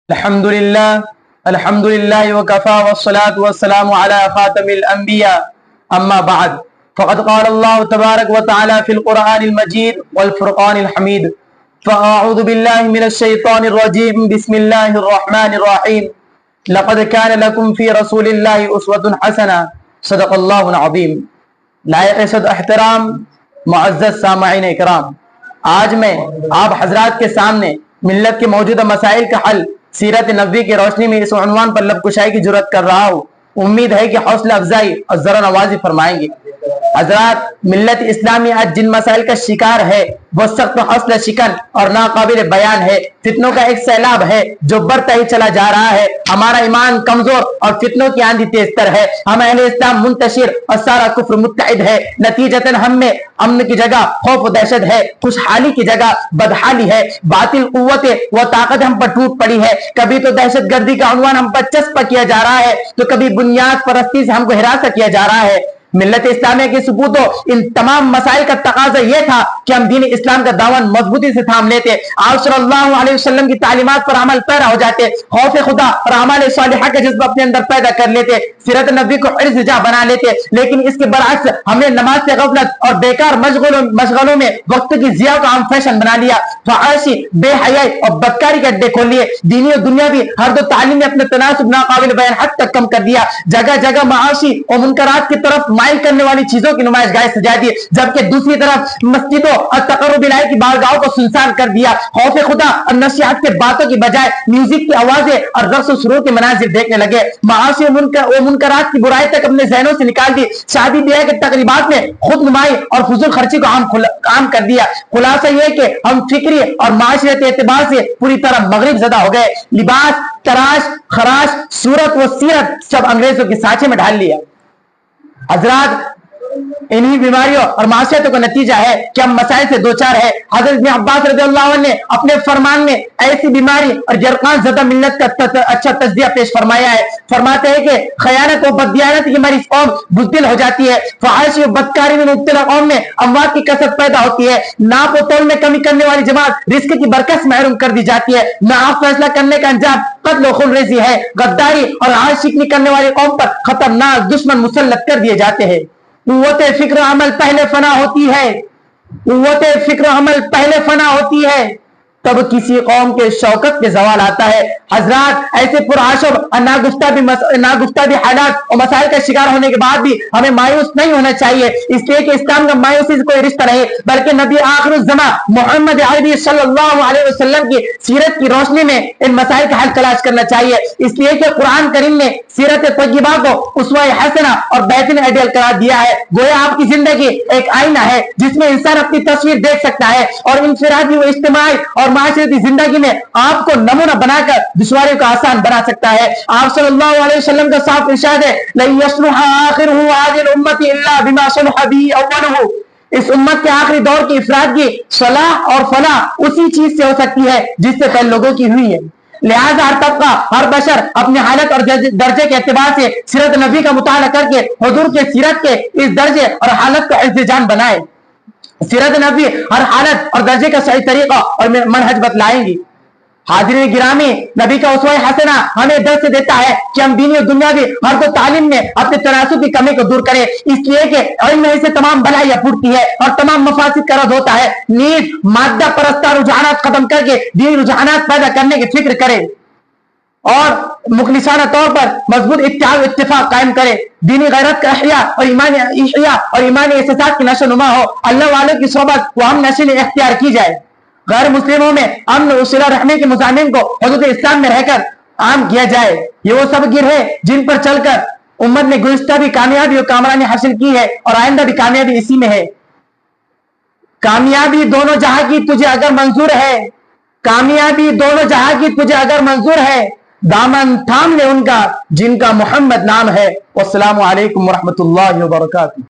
الحمدللہ وکفا والصلاة والسلام علی خاتم الانبیاء اما بعد فقد قال اللہ تبارک وتعالی فی القرآن المجید والفرقان الحمید فاعوذ باللہ من الشیطان الرجیم بسم اللہ الرحمن الرحیم لقد كان لكم في رسول اللہ اسوة حسنہ صدق اللہ العظیم۔ لائق صد احترام معزز سامعین اکرام، آج میں آپ حضرات کے سامنے ملت کے موجودہ مسائل کا حل سیرت نبوی کی روشنی میں اس عنوان پر لب کشائی کی جرات کر رہا ہوں۔ امید ہے کہ حوصلہ افزائی اور ذرا نوازی فرمائیں گے۔ حضرات، ملت اسلامی آج جن مسائل کا شکار ہے وہ سخت حوصلہ شکن اور ناقابل بیان ہے۔ فتنوں کا ایک سیلاب ہے جو بڑھتا ہی چلا جا رہا ہے۔ ہمارا ایمان کمزور اور فتنوں کی آندھی تیز تر ہے۔ ہم اہل اسلام منتشر اور سارا کفر متحد ہے۔ نتیجتاً ہم میں امن کی جگہ خوف و دہشت ہے، خوشحالی کی جگہ بدحالی ہے۔ باطل قوت و طاقت ہم پر ٹوٹ پڑی ہے۔ کبھی تو دہشت گردی کا عنوان ہم پر چسپاں کیا جا رہا ہے تو کبھی بنیاد پرستی سے ہم کو ہراساں کیا جا رہا ہے۔ ملت اسلامیہ کی ثبوت و ان تمام مسائل کا تقاضا یہ تھا کہ ہم دین اسلام کا دامن مضبوطی سے تھام لیتے، آپ صلی اللہ علیہ وسلم کی تعلیمات پر عمل پیرا ہو جاتے، خوف خدا اور اعمال صالحہ کا جذبہ اپنے اندر پیدا کر لیتے، سیرت نبوی کو عرض جا بنا لیتے۔ لیکن اس کے برعکس ہم نے نماز سے غفلت اور بیکار مشغلوں میں وقت کی ضیاع کا عام فیشن بنا لیا، فحاشی، بے حیائی اور بدکاری کے اڈے کھول لیے، دینی اور دنیاوی ہر دو تعلیم میں اپنے تناسب ناقابل بیان حد تک کم کر دیا، جگہ جگہ معاشی اور منکرات کی طرف مائل کرنے والی چیزوں کی نمائش گاہیں سجا دی، جبکہ دوسری طرف مسجدوں اور تقرب الہی کی بارگاہوں کو سنسان کر دیا۔ خوف خدا اور نصیحت کے باتوں کی بجائے میوزک کی آوازیں اور رقص و سرور کے مناظر دیکھنے لگے، معاشی و منکرات کی برائی تک اپنے ذہنوں سے نکال دی، شادی بیاہ کے تقریبات میں خود نمائی اور فضول خرچی کو عام کر دیا۔ خلاصہ یہ کہ ہم فکری اور معاشرتی اعتبار سے پوری طرح مغرب زدہ ہو گئے، لباس، تراش، خراش، صورت و سیرت سب انگریزوں کے سانچے میں ڈال لیا۔ حضرات، انہی بیماریوں اور معصیتوں کا نتیجہ ہے کہ ہم مسائل سے دوچار ہے۔ حضرت ابن عباس رضی اللہ عنہ نے اپنے فرمان میں ایسی بیماری اور جرقان زدہ ملت کا اچھا تجزیہ پیش فرمایا ہے۔ فرماتے ہیں کہ خیانت و بددیانت کی مریض قوم بزدل ہو جاتی ہے، فحاشی و بدکاری میں مبتلا قوم میں اموات کی کثرت پیدا ہوتی ہے، ناپ و تول میں کمی کرنے والی جماعت رزق کی برکت سے محروم کر دی جاتی ہے، ناحق فیصلہ کرنے کا انجام قتل و خونریزی ہے، غداری اور عاشقی کرنے والی قوم پر خطرناک دشمن مسلط کر دیے جاتے ہیں۔ قوت فکر عمل پہلے فنا ہوتی ہے، قوت فکر عمل پہلے فنا ہوتی ہے، تب کسی قوم کے شوکت کے زوال آتا ہے۔ حضرات، ایسے پرعشب اور ناگفتہ بھی حالات اور مسائل کا شکار ہونے کے بعد بھی ہمیں مایوس نہیں ہونا چاہیے، اس لیے کہ اسلام کا مایوسی سے کوئی رشتہ نہیں، بلکہ نبی آخر الزمان محمد عربی صلی اللہ علیہ وسلم کی سیرت کی روشنی میں ان مسائل کا حل تلاش کرنا چاہیے، اس لیے کہ قرآن کریم نے سیرت طیبہ کو اسوہ حسنہ اور بہترین آئیڈیل قرار دیا ہے۔ گویا آپ کی زندگی ایک آئینہ ہے جس میں انسان اپنی تصویر دیکھ سکتا ہے اور انفرادی و اجتماعی اور معاشرتی زندگی میں آپ کو نمونہ بنا کر دشواریوں کو آسان بنا سکتا ہے۔ آپ صلی اللہ علیہ وسلم کا صاف ارشاد ہے، لَن يَصْلُحَ آخِرُهُ هَذِهِ الْأُمَّةِ إِلَّا بِمَا صَلَحَ بِهِ أَوَّلُهُ۔ اس امت کے آخری دور کی افرادگی، صلاح اور فلاح اسی چیز سے ہو سکتی ہے جس سے پہلے لوگوں کی ہوئی ہے۔ لہذا ہر طبقہ، ہر بشر اپنے حالت اور درجے کے اعتبار سے سیرت نبی کا مطالعہ کر کے حضور کے سیرت کے اس درجے اور حالت کا التزام بنائے۔ سیرت نبی ہر حالت اور درجے کا صحیح طریقہ اور منہج بتلائیں گی۔ حاضرین گرامی، نبی کا اسوہ حسنہ ہمیں درس دیتا ہے کہ ہم دینی اور دنیاوی ہر دو تعلیم میں اپنے تناسب کی کمی کو دور کریں، اس لیے کہ علم میں سے تمام بلائیاں پھوٹتی ہے اور تمام مفاسد کا رد ہوتا ہے۔ نیز مادہ پرستہ رجحانات ختم کر کے دینی رجحانات پیدا کرنے کی فکر کریں اور مخلصانہ طور پر مضبوط اتحاد و اتفاق قائم کرے، دینی غیرت کا احیاء اور ایمانی احساسات کی نشو نما ہو، اللہ والوں کی صحبت و ہم نشین اختیار کی جائے، غیر مسلموں میں امن و صلہ رحمی کے مضامین کو حدود اسلام میں رہ کر عام کیا جائے۔ یہ وہ سب گرہ جن پر چل کر امت نے گزشتہ بھی کامیابی اور کامرانی حاصل کی ہے اور آئندہ بھی کامیابی اسی میں ہے۔ کامیابی دونوں جہاں کی تجھے اگر منظور ہے، کامیابی دونوں جہاں کی تجھے اگر منظور ہے، دامن تھام لے ان کا جن کا محمد نام ہے۔ والسلام علیکم ورحمۃ اللہ وبرکاتہ۔